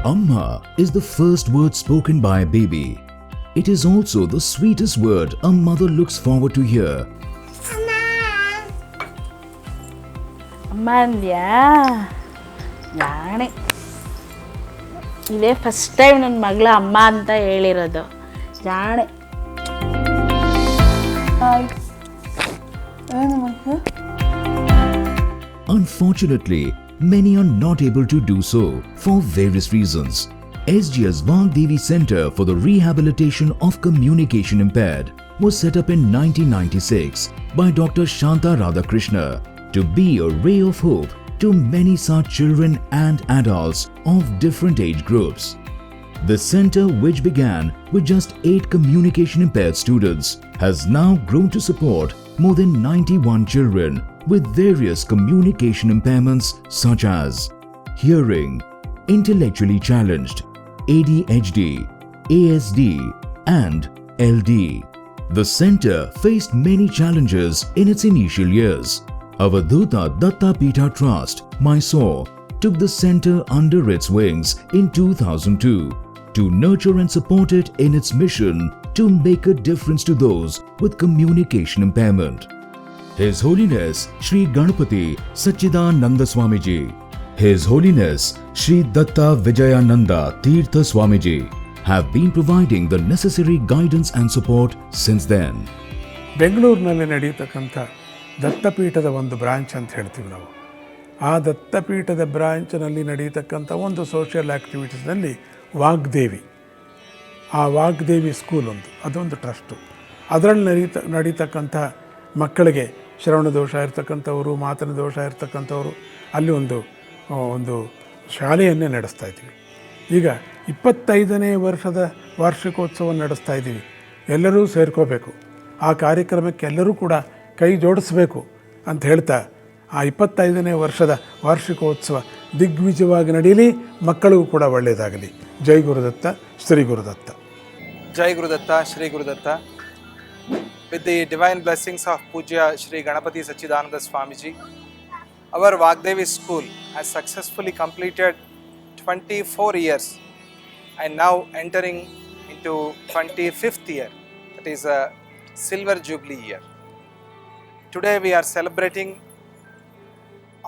Amma is the first word spoken by a baby. It is also the sweetest word a mother looks forward to hear. ಅಮ್ಮ ಅಂದ್ಯಾ ಜಾಣೆ. ಇದೇ first time ನನ್ನ ಮಗಳ ಅಮ್ಮ ಅಂತ ಹೇಳಿರೋದು. ಜಾಣೆ. Unfortunately, many are not able to do so for various reasons. SGS Vagdevi Center for the Rehabilitation of Communication Impaired was set up in 1996 by Dr. Shanta Radhakrishna to be a ray of hope to many such children and adults of different age groups. The center, which began with just 8 communication impaired students, has now grown to support more than 91 children with various communication impairments such as hearing, intellectually challenged, ADHD, ASD, and LD. The center faced many challenges in its initial years. Avadhuta Datta Pitha Trust, Mysore, took the center under its wings in 2002 to nurture and support it in its mission to make a difference to those with communication impairment. His Holiness Sri Ganapati Sachidananda Swamiji, His Holiness Sri Datta Vijayananda Tirtha Swamiji have been providing the necessary guidance and support since then. ಬೆಂಗಳೂರಿನಲ್ಲಿ ನಡೆಯತಕ್ಕಂಥ ದತ್ತಪೀಠದ ಒಂದು branch ಅಂತ ಹೇಳ್ತೀವಿ ನಾವು. ಆ ದತ್ತಪೀಠದ ಬ್ರಾಂಚ್ನಲ್ಲಿ ನಡೆಯತಕ್ಕಂಥ ಒಂದು social ಆ್ಯಕ್ಟಿವಿಟೀಸ್ನಲ್ಲಿ Vagdevi, ಆ Vagdevi school ಅದೊಂದು trust. ಅದರಲ್ಲಿ ನಡೀತಕ್ಕಂಥ ಮಕ್ಕಳಿಗೆ ಶ್ರವಣ ದೋಷ ಇರ್ತಕ್ಕಂಥವರು, ಮಾತಿನ ದೋಷ ಇರ್ತಕ್ಕಂಥವರು ಅಲ್ಲಿ ಒಂದು ಶಾಲೆಯನ್ನೇ ನಡೆಸ್ತಾ ಇದ್ದೀವಿ. ಈಗ 25ನೇ ವರ್ಷದ ವಾರ್ಷಿಕೋತ್ಸವ ನಡೆಸ್ತಾ ಇದ್ದೀವಿ. ಎಲ್ಲರೂ ಸೇರ್ಕೋಬೇಕು, ಆ ಕಾರ್ಯಕ್ರಮಕ್ಕೆ ಎಲ್ಲರೂ ಕೂಡ ಕೈ ಜೋಡಿಸಬೇಕು ಅಂತ ಹೇಳ್ತಾ ಆ 25ನೇ ವರ್ಷದ ವಾರ್ಷಿಕೋತ್ಸವ ದಿಗ್ವಿಜಯವಾಗಿ ನಡೆಯಲಿ, ಮಕ್ಕಳಿಗೂ ಕೂಡ ಒಳ್ಳೆಯದಾಗಲಿ. ಜೈ Gurudatta, Shri Gurudatta. Jai Gurudatta, Shri Gurudatta. With the divine blessings of Pujya Shri Ganapati Sachidananda Swamiji, our Vagdevi school has successfully completed 24 years and now entering into 25th year. That is a silver jubilee year. Today we are celebrating,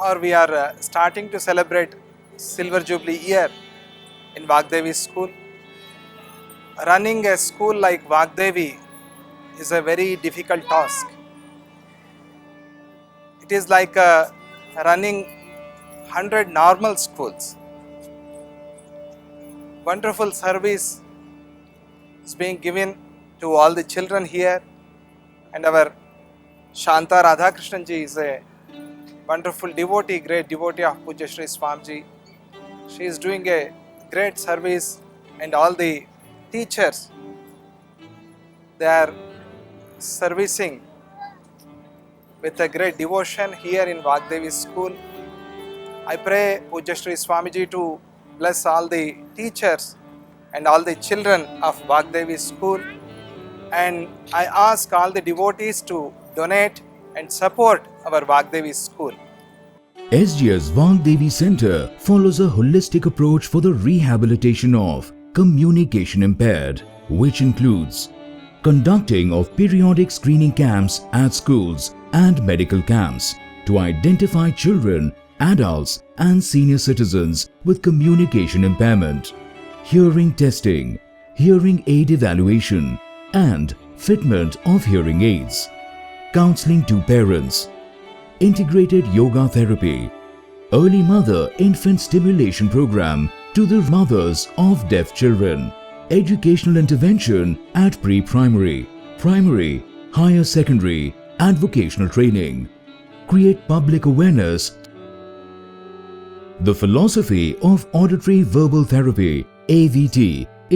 or we are starting to celebrate silver jubilee year in Vagdevi school. Running a school like Vagdevi is a very difficult task. It is like running 100 normal schools. Wonderful service is being given to all the children here, and our Shanta Radhakrishnan ji is a wonderful devotee, great devotee of Pujya Shri Swamiji. She is doing a great service, and all the teachers, they are servicing with a great devotion here in Vagdevi school. I pray Pujya Shri Swamiji to bless all the teachers and all the children of Vagdevi school, and I ask all the devotees to donate and support our Vagdevi school. SGS Vagdevi Center follows a holistic approach for the rehabilitation of communication impaired, which includes conducting of periodic screening camps at schools and medical camps to identify children, adults and senior citizens with communication impairment, hearing testing, hearing aid evaluation and fitment of hearing aids, counseling to parents, integrated yoga therapy, early mother-infant stimulation program to the mothers of deaf children, educational intervention at pre-primary, primary, higher secondary and vocational training, create public awareness. The philosophy of auditory verbal therapy, AVT,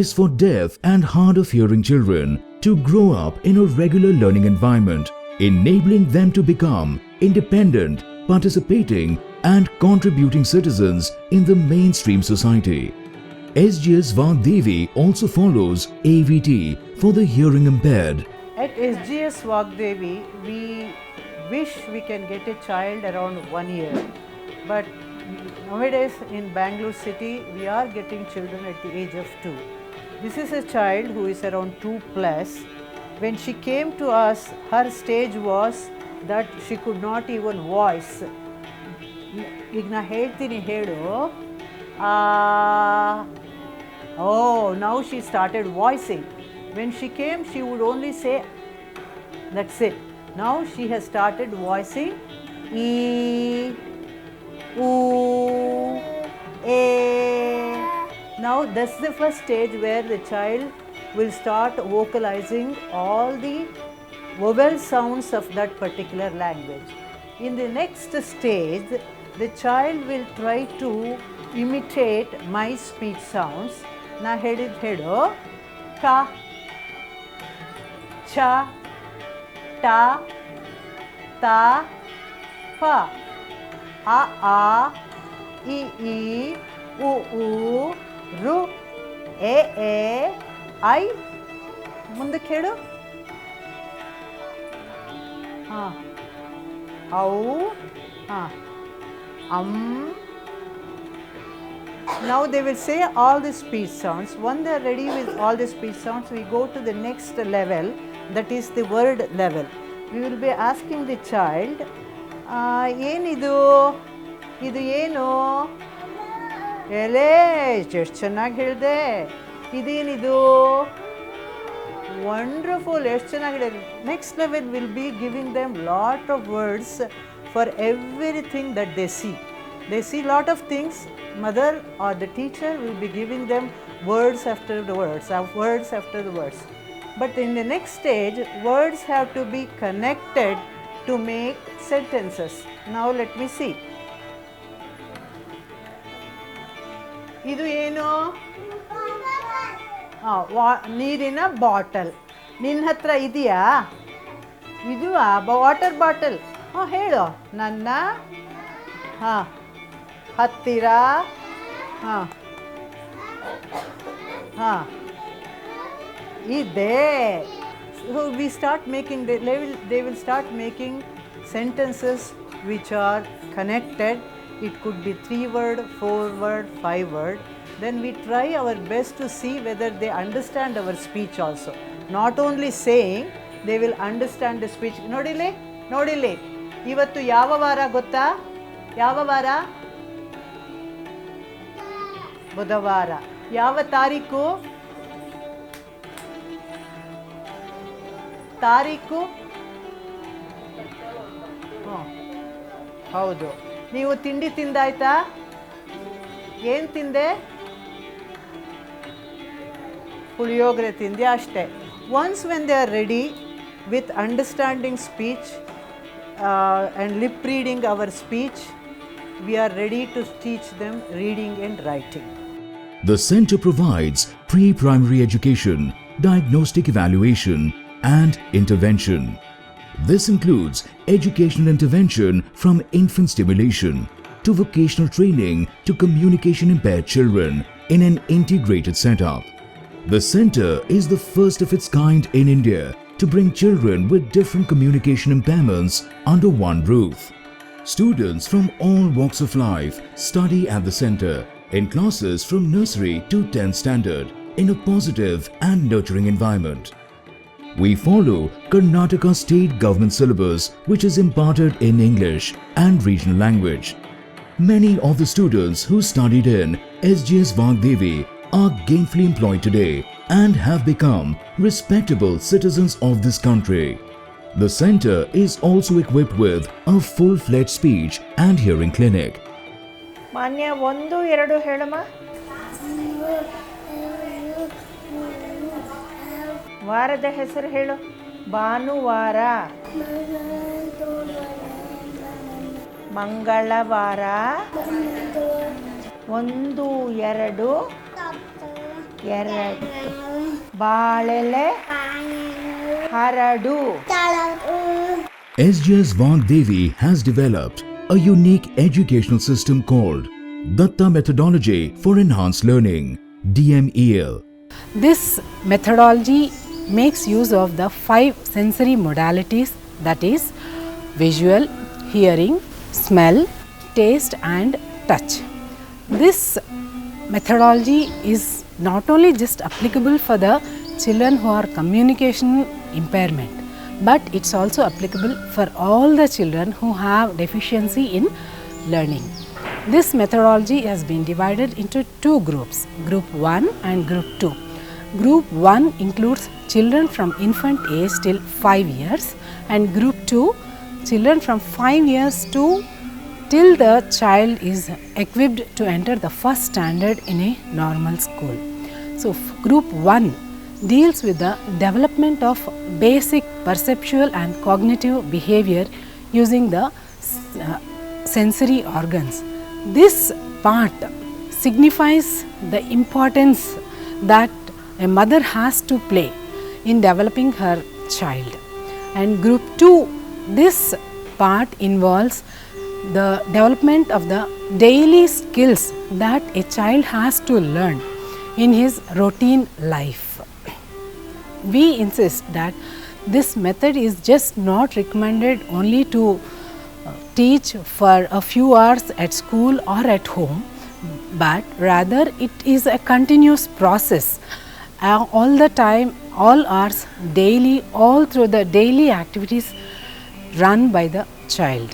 is for deaf and hard of hearing children to grow up in a regular learning environment, enabling them to become independent, participating and contributing citizens in the mainstream society. SGS Vagdevi also follows AVT for the hearing impaired. At SGS Vagdevi, we wish we can get a child around 1 year, but nowadays in Bangalore city we are getting children at the age of 2. This is a child who is around 2 plus. When she came to us, her stage was that she could not even voice. ಈಗ ನಾ ಹೇಳ್ತೀನಿ ಹೇಳು. Oh, now she started voicing. When she came, she would only say, that's it. Now she has started voicing E, Oo, A. Now that's the first stage where the child will start vocalizing all the vowel sounds of that particular language. In the next stage, the child will try to imitate my speech sounds. Na hedid hedo ka, cha, ta, ta, pa, a, e, u, ru, e, I. ಮುಂದಕ್ಕೆ ಹೇಳು. ಔ, Now they will say all the speech sounds. When they are ready with all the speech sounds, we go to the next level, that is the word level. We will be asking the child, ಏನಿದು, ಇದು ಏನು, ಎಲೆ ಎಷ್ಟು ಚೆನ್ನಾಗಿ ಹೇಳಿದೆ, ಇದೇನಿದು, wonderful, ಎಷ್ಟು ಚೆನ್ನಾಗಿ ಹೇಳಿದೆ. Next level will be giving them lot of words for everything that they see. They see lot of things. Mother or the teacher will be giving them words after the words, words after the words. But in the next stage, words have to be connected to make sentences. Now let me see. ಇದು ಏನು, ನೀರಿನ bottle. ನಿನ್ನ ಹತ್ರ ಇದೆಯಾ, ಇದು water bottle. ಹೇಳು, ನನ್ನ ಹತ್ತಿರ ಇದೆ. So we start making, they will start making sentences which are connected. It could be 3 word, 4 word, 5 word. Then we try our best to see whether they understand our speech also. Not only saying, they will understand the speech. ನೋಡಿಲಿ, ಇವತ್ತು ಯಾವ ವಾರ ಗೊತ್ತಾ, ಯಾವ ವಾರ, ಬುಧವಾರ. ಯಾವ ತಾರೀಕು, ಹೌದು. ನೀವು ತಿಂಡಿ ತಿಂದಾಯ್ತಾ, ಏನು ತಿಂದೆ, ಪುಳಿಯೋಗರೆ ತಿಂದೆ, ಅಷ್ಟೇ. Once when they are ready with understanding speech and lip reading our speech, we are ready to teach them reading and writing. The center provides pre-primary education, diagnostic evaluation, and intervention. This includes educational intervention from infant stimulation to vocational training to communication impaired children in an integrated setup. The center is the first of its kind in India to bring children with different communication impairments under one roof. Students from all walks of life study at the center in classes from nursery to 10th standard in a positive and nurturing environment. We follow Karnataka state government syllabus, which is imparted in English and regional language. Many of the students who studied in SGS Vagdevi are gainfully employed today and have become respectable citizens of this country. The center is also equipped with a full-fledged speech and hearing clinic. ಮಾನ್ಯ 1, 2 ಹೇಳಮ್ಮ. ವಾರದ ಹೆಸರು ಹೇಳು. ಭಾನುವಾರ, ಮಂಗಳವಾರ, 1, 2, 2, ಬಾಳೆಲೆ, ಹರಡು. SGS Vagdevi has developed a unique educational system called Datta Methodology for Enhanced Learning, DMEL. This methodology makes use of the 5 sensory modalities, that is visual, hearing, smell, taste and touch. This methodology is not only just applicable for the children who are communication impairment, but it's also applicable for all the children who have deficiency in learning. This methodology has been divided into two groups, Group 1 and Group 2. Group 1 includes children from infant age till 5 years, and Group 2 children from 5 years to till the child is equipped to enter the first standard in a normal school. So, Group 1 deals with the development of basic perceptual and cognitive behavior using the sensory organs. This part signifies the importance that a mother has to play in developing her child. And Group 2, this part involves the development of the daily skills that a child has to learn in his routine life. We insist that this method is just not recommended only to teach for a few hours at school or at home, but rather it is a continuous process all the time, all hours, daily, all through the daily activities run by the child.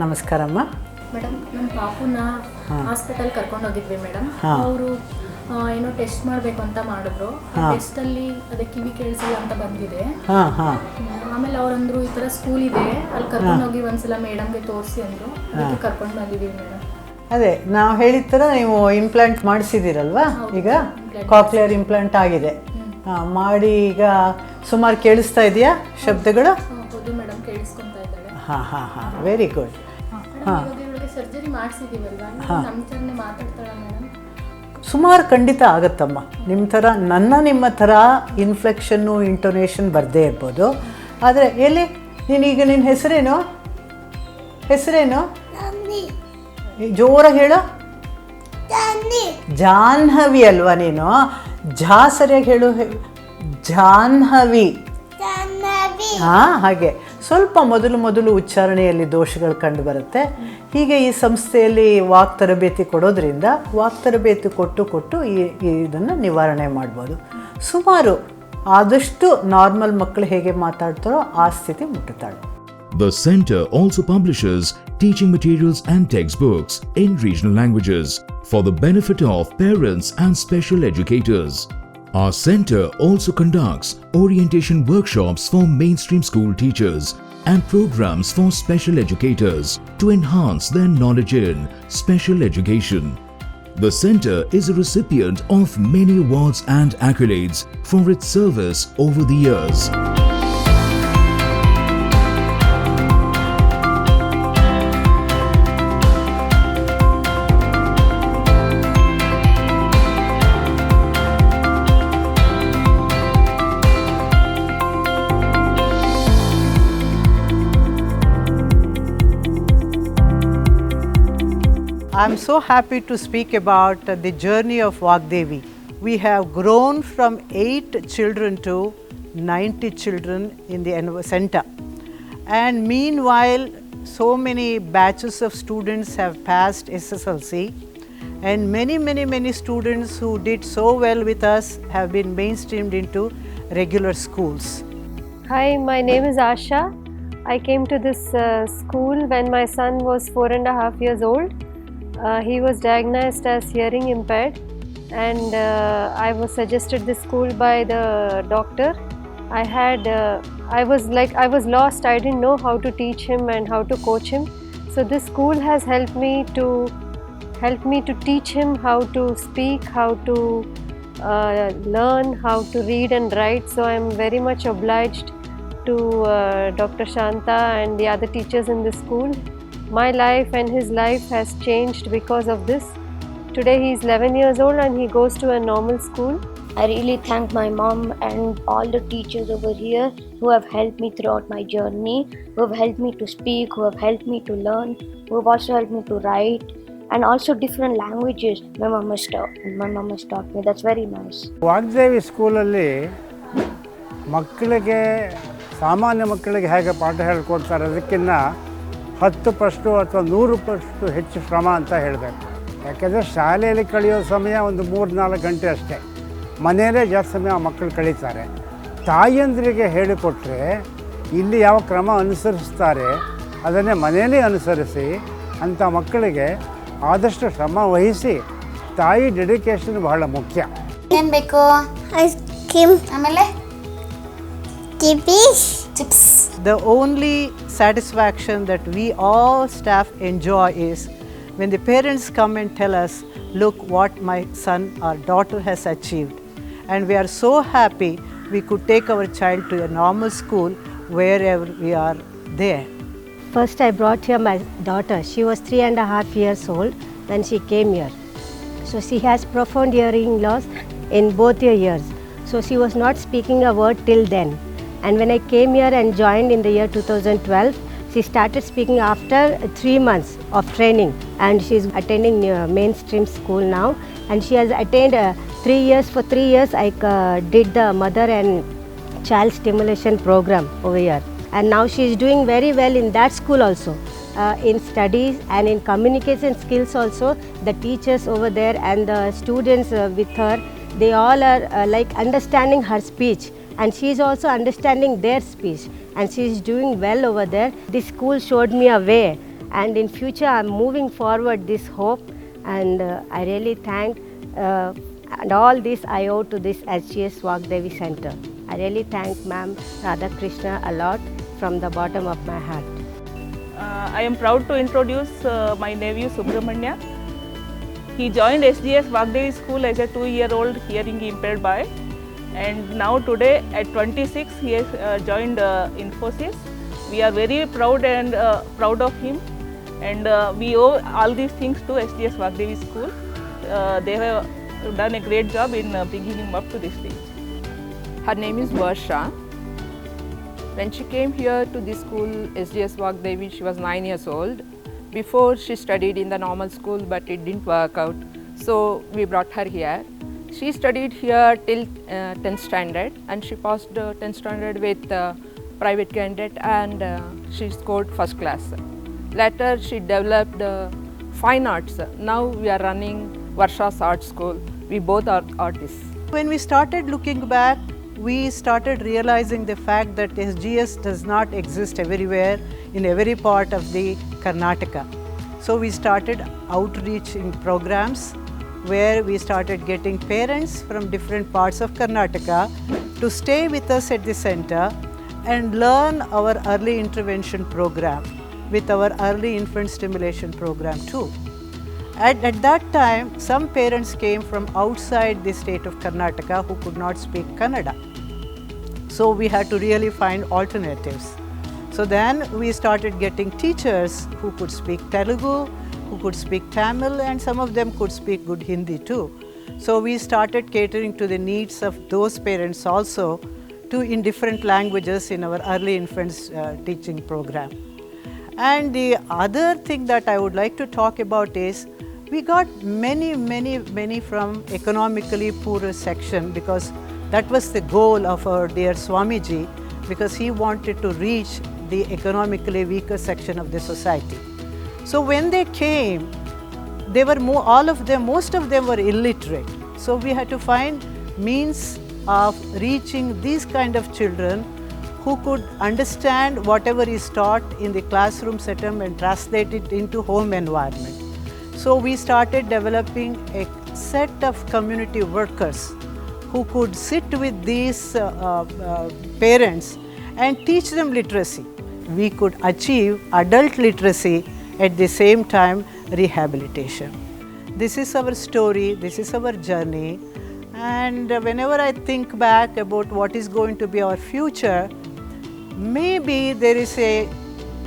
ನಮಸ್ಕಾರಮ್ಮ. Madam, ನಮ್ಮ ಪಾಪುನ hospital ಕರ್ಕೊಂಡು ಹೋಗಿದ್ವಿ madam. ಅವರು ಏನೋ test ಮಾಡಬೇಕು ಅಂತ ಮಾಡಿದ್ರು. ಟೆಸ್ಟಲ್ಲಿ ಅದೇ ಕಿವಿ ಕೇಳಿಸಲ್ಲ ಅಂತ ಬಂದಿದೆ. ಆಮೇಲೆ ಅವರಂದ್ರು ಈ ಥರ ಸ್ಕೂಲ್ ಇದೆ, ಅಲ್ಲಿ ಕರ್ಕೊಂಡು ಹೋಗಿ ಒಂದ್ಸಲ ಮೇಡಮ್ಗೆ ತೋರಿಸಿ ಅಂದರು. ಅದಕ್ಕೆ ಕರ್ಕೊಂಡು ಬಂದಿದ್ದೀವಿ ಮೇಡಮ್. ಅದೇ ನಾವು ಹೇಳಿದ ಥರ ನೀವು ಇಂಪ್ಲಾಂಟ್ ಮಾಡಿಸಿದ್ದೀರಲ್ವಾ? ಈಗ ಕಾಕ್ಲಿಯರ್ ಇಂಪ್ಲಾಂಟ್ ಆಗಿದೆ. ಮಾಡಿ ಈಗ ಸುಮಾರು ಕೇಳಿಸ್ತಾ ಇದೆಯಾ ಶಬ್ದಗಳು? ಹೌದು ಮೇಡಮ್, ಕೇಳಿಸ್ಕೊತಾ ಇದ್ದಾಳೆ. ಹಾಂ, ವೆರಿ ಗುಡ್. ಸರ್ಜರಿ ಮಾಡಿಸಿದ್ದೀವಲ್ವಾ, ನಮ್ಮ ಥರನೇ ಮಾತಾಡ್ತಾಳ ಮೇಡಮ್? ಸುಮಾರು ಖಂಡಿತ ಆಗತ್ತಮ್ಮ. ನಿಮ್ಮ ಥರ ಇನ್ಫ್ಲೆಕ್ಷನ್ನು ಇಂಟೊನೇಷನ್ ಬರದೇ ಇರ್ಬೋದು. ಆದರೆ ಎಲ್ಲಿ ನೀನೀಗ ನಿನ್ನ ಹೆಸರೇನು? ಜೋರಾಗಿ ಹೇಳು. ಜಾಹ್ನವಿ ಅಲ್ವಾ ನೀನು? ಸರಿಯಾಗಿ ಹೇಳು. ಜಾಹ್ನವಿ. ಹಾಗೆ ಸ್ವಲ್ಪ ಮೊದಲು ಉಚ್ಚಾರಣೆಯಲ್ಲಿ ದೋಷಗಳು ಕಂಡು ಬರುತ್ತೆ. ಹೀಗೆ ಈ ಸಂಸ್ಥೆಯಲ್ಲಿ ವಾಕ್ ತರಬೇತಿ ಕೊಡೋದ್ರಿಂದ ವಾಕ್ ತರಬೇತಿ ಕೊಟ್ಟು ಇದನ್ನು ನಿವಾರಣೆ ಮಾಡ್ಬೋದು. ಸುಮಾರು ಆದಷ್ಟು ನಾರ್ಮಲ್ ಮಕ್ಕಳು ಹೇಗೆ ಮಾತಾಡ್ತಾರೋ ಆ ಸ್ಥಿತಿ ಮುಟ್ಟುತ್ತಾಳೆ. The center also publishes teaching materials and textbooks in regional languages for the benefit of parents and special educators. Our center also conducts orientation workshops for mainstream school teachers and programs for special educators to enhance their knowledge in special education. The center is a recipient of many awards and accolades for its service over the years. I am so happy to speak about the journey of Vagdevi. We have grown from 8 children to 90 children in the center. And meanwhile, so many batches of students have passed SSLC, and many students who did so well with us have been mainstreamed into regular schools. Hi, my name is Asha. I came to this school when my son was 4.5 years old. He was diagnosed as hearing impaired, and I was suggested this school by the doctor. I was lost. I didn't know how to teach him and how to coach him. So this school has helped me to teach him how to speak, how to learn, how to read and write. So I am very much obliged to Dr. Shanta and the other teachers in the school. My life and his life has changed because of this. Today he is 11 years old and he goes to a normal school. I really thank my mom and all the teachers over here who have helped me throughout my journey, who have helped me to speak, who have helped me to learn, who have also helped me to write, and also different languages my mom has taught me. That's very nice. Vagdevi ಸ್ಕೂಲಲ್ಲಿ ಮಕ್ಕಳಿಗೆ ಸಾಮಾನ್ಯ ಮಕ್ಕಳಿಗೆ ಹೇಗೆ ಪಾಠ ಹೇಳ್ಕೊಡ್ತಾರೆ ಅದಕ್ಕಿಂತ 10% ಅಥವಾ 100% ಹೆಚ್ಚು ಶ್ರಮ ಅಂತ ಹೇಳಬೇಕು. ಯಾಕೆಂದರೆ ಶಾಲೆಯಲ್ಲಿ ಕಳೆಯೋ ಸಮಯ ಒಂದು 3-4 ಗಂಟೆ ಅಷ್ಟೇ, ಮನೆಯಲ್ಲೇ ಜಾಸ್ತಿ ಸಮಯ ಮಕ್ಕಳು ಕಳೀತಾರೆ. ತಾಯಿಯಂದ್ರಿಗೆ ಹೇಳಿಕೊಟ್ರೆ ಇಲ್ಲಿ ಯಾವ ಕ್ರಮ ಅನುಸರಿಸ್ತಾರೆ ಅದನ್ನೇ ಮನೆಯಲ್ಲೇ ಅನುಸರಿಸಿ ಅಂಥ ಮಕ್ಕಳಿಗೆ ಆದಷ್ಟು ಶ್ರಮ ವಹಿಸಿ ತಾಯಿ ಡೆಡಿಕೇಶನ್ ಬಹಳ ಮುಖ್ಯ. ಏನು ಬೇಕು? ಐಸ್ ಕ್ರೀಮ್, ಆಮೇಲೆ chips. The only satisfaction that we all staff enjoy is when the parents come and tell us, look what my son or daughter has achieved. And we are so happy we could take our child to a normal school wherever we are there. First I brought here my daughter. She was 3.5 years old when she came here. So she has profound hearing loss in both her ears. So she was not speaking a word till then. And when I came here and joined in the year 2012, she started speaking after 3 months of training. And she is attending mainstream school now. And she has attained 3 years. For 3 years I did the mother and child stimulation program over here. And now she is doing very well in that school also. In studies and in communication skills also, the teachers over there and the students with her, they all are like understanding her speech, and she is also understanding their speech, and she is doing well over there. This school showed me a way, and in future I am moving forward this hope, and I really thank and all this I owe to this SGS Vagdevi Center. I really thank Ma'am Radhakrishna a lot from the bottom of my heart. I am proud to introduce my nephew Subramanya. He joined SGS Vagdevi School as a 2-year-old hearing impaired boy, and now today at 26 he has joined Infosys. We are very proud of him, and we owe all these things to SGS Vagdevi School. They have done a great job in bringing him up to this stage. Her name is Varsha. When she came here to this school, SGS Vagdevi, she was 9 years old. Before she studied in the normal school, but it didn't work out. So we brought her here. She studied here till 10th standard, and she passed 10th standard with private candidate, and she scored first class. Later she developed fine arts. Now we are running Varsha's art school. We both are artists. When we started looking back, we started realizing the fact that SGS does not exist everywhere in every part of the Karnataka. So we started outreaching programs where we started getting parents from different parts of Karnataka to stay with us at the center and learn our early intervention program with our early infant stimulation program too. At that time, some parents came from outside the state of Karnataka who could not speak Kannada. So we had to really find alternatives. So then we started getting teachers who could speak Telugu, who could speak Tamil, and some of them could speak good Hindi too. So we started catering to the needs of those parents also in different languages in our early infants teaching program. And the other thing that I would like to talk about is we got many from economically poorer section, because that was the goal of our dear Swamiji, because he wanted to reach the economically weaker section of the society. So when they came, they were most of them were illiterate. So we had to find means of reaching these kind of children who could understand whatever is taught in the classroom setting and translate it into home environment. So we started developing a set of community workers who could sit with these parents and teach them literacy. We could achieve adult literacy at the same time rehabilitation. This is our story, this is our journey, and whenever I think back about what is going to be our future, maybe there is a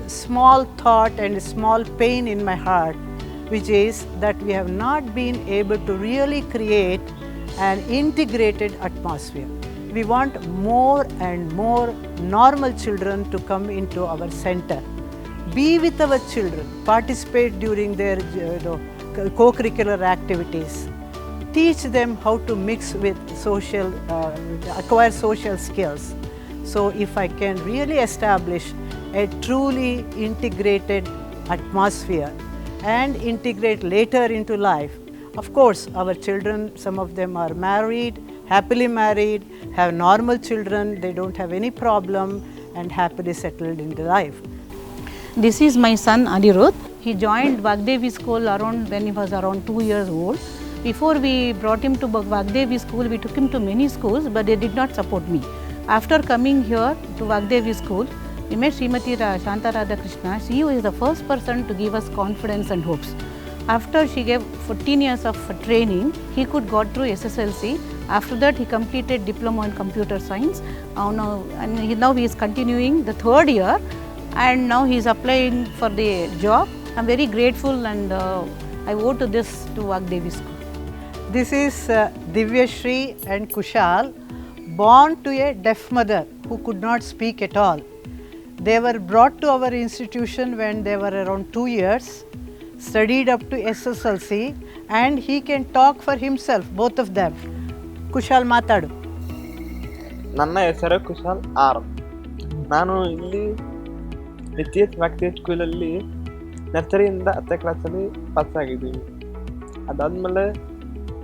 small thought and a small pain in my heart, which is that we have not been able to really create an integrated atmosphere. We want more and more normal children to come into our center, be with our children, participate during their co-curricular activities, teach them how to mix with acquire social skills. So if I can really establish a truly integrated atmosphere and integrate later into life, of course our children, some of them are married, happily married, have normal children, they don't have any problem and happily settled into life. This is my son Anirudh. He joined Vagdevi school around when he was around 2 years old. Before we brought him to Vagdevi school, we took him to many schools, but they did not support me. After coming here to Vagdevi school, we met Srimati Shanta Radhakrishna. She was the first person to give us confidence and hopes. After she gave 14 years of training, he could got through SSLC. After that, he completed diploma in computer science. Now he is continuing the 3rd year, and now he is applying for the job. I am very grateful, and I owe to this to Vagdevi school. This is Divyashri and Kushal, born to a deaf mother who could not speak at all. They were brought to our institution when they were around 2 years, studied up to SSLC, and he can talk for himself, both of them. Kushal matadu. ನನ್ನ ಹೆಸರು Kushal R. ನಾನು ಇಲ್ಲಿ HGS Vagdevi ಸ್ಕೂಲಲ್ಲಿ ನರ್ಸರಿಯಿಂದ 10ನೇ ಕ್ಲಾಸಲ್ಲಿ pass ಆಗಿದ್ದೀನಿ. ಅದಾದಮೇಲೆ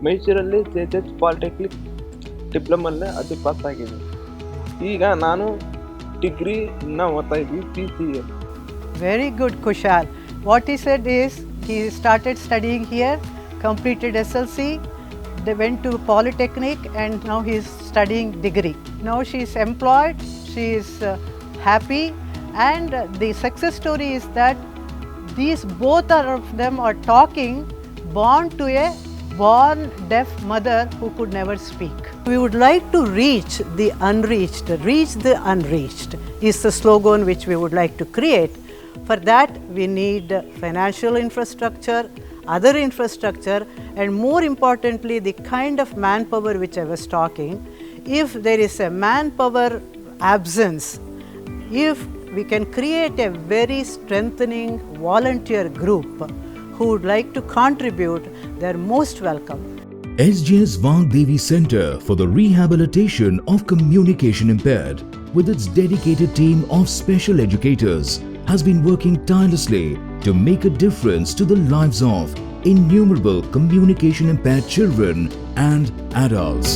ಮೈಸೂರಲ್ಲಿ JHS ಪಾಲಿಟೆಕ್ನಿಕ್ ಡಿಪ್ಲೊಮಲ್ಲಿ ಅದು ಪಾಸ್ ಆಗಿದ್ದೀನಿ. ಈಗ ನಾನು ಡಿಗ್ರಿ ಓದ್ತಾ ಇದ್ದೀನಿ PCA. Very good, Kushal. What he said is he started studying here, completed SLC, they went to Polytechnic, and now he is studying degree. Now she is employed, she is happy, and the success story is that these both of them are talking, born to a born deaf mother who could never speak. We would like to reach the unreached is the slogan which we would like to create. For that we need financial infrastructure, other infrastructure, and more importantly the kind of manpower which I was talking. If there is a manpower absence, if we can create a very strengthening volunteer group who would like to contribute, they are most welcome. SGS Vagdevi Center for the Rehabilitation of Communication Impaired, with its dedicated team of special educators, has been working tirelessly to make a difference to the lives of innumerable communication impaired children and adults.